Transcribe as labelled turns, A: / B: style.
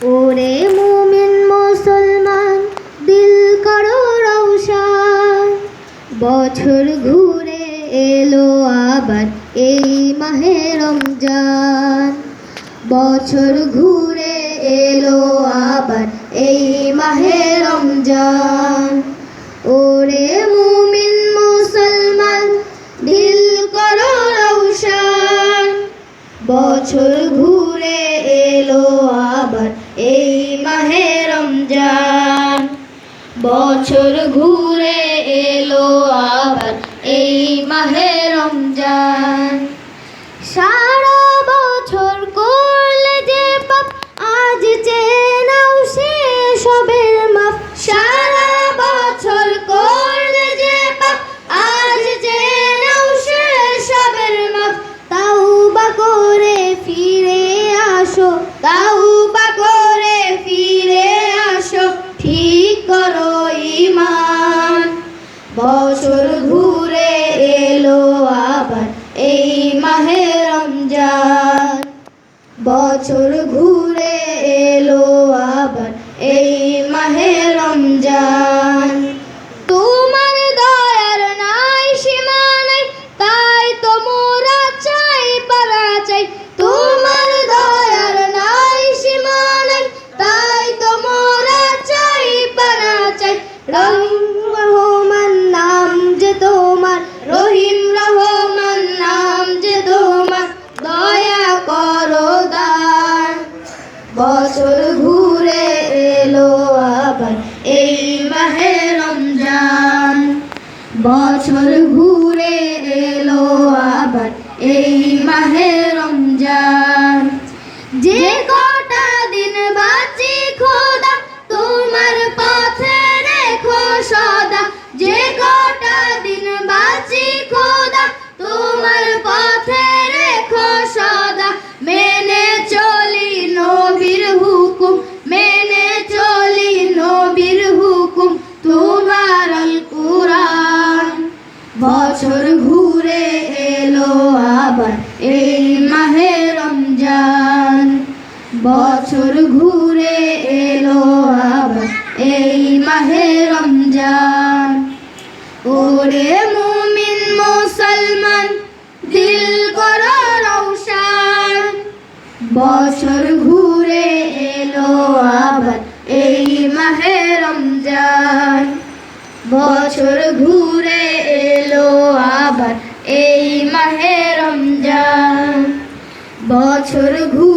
A: ওরে মুমিন মুসলমান দিল করো রওশন, বছর ঘুরে এলো আবার এই মাহে রমজান। বছর ঘুরে এলো আবার এই মাহে রমজান। ওরে মুমিন মুসলমান দিল করো রওশন, বছর ঘুরে এলো আবার এই মাহে রমজান। বছর ঘুরে এলো আবার এই মাহে রমজান। সারা বছর করলে যে পাপ আজ চেয়ে নাও সে সবের মাপ। সারা বছর করলে যে পাপ আজ চেয়ে নাও সে সবের মাপ। তাওবা করে ফিরে আসো, তাওবা করে ফিরে আসো, ঠিক করো ঈমান। বছর ঘুরে এলো আবার এই মাহে রমজান। বছর ঘুরে এলো আবার এই মাহে রমজান। তোমার দয়ার নাই সীমা নাই, তাই তো মোরা চাই পারা চাই। তোমার দয়ার নাই সীমা নাই, তাই তো মোরা চাই পারা চাই। রহিম রহমান নাম যে তোমার, রহিম রহমান নাম যে তোমার, দয়া করো দান। বছর ঘুরে এলো আবার এই মাহে রমজান। বছর ঘুরে এলো আবার এই মাহে রমজান। যে কটা দিন বাঁচি খোদা তোমার পথে রেখো সদা। যে কটা দিন বাঁচি খোদা তোমার পথে রেখো সদা। মেনে চলি নবীর হুকুম, মেনে চলি নবীর হুকুম, তোমার আল কুরআন। বছর ঘুরে এলো আবার এই মাহে রমজান। বছর ঘুরে এলো আবার এই মাহে রমজান। ওরে মুমিন মুসলমান দিল করো রওশন, বছর ঘুরে এলো আবার এই মাহে রমজান। বছর ঘুরে এলো আবার এই মাহে রমজান। বছর ঘুরে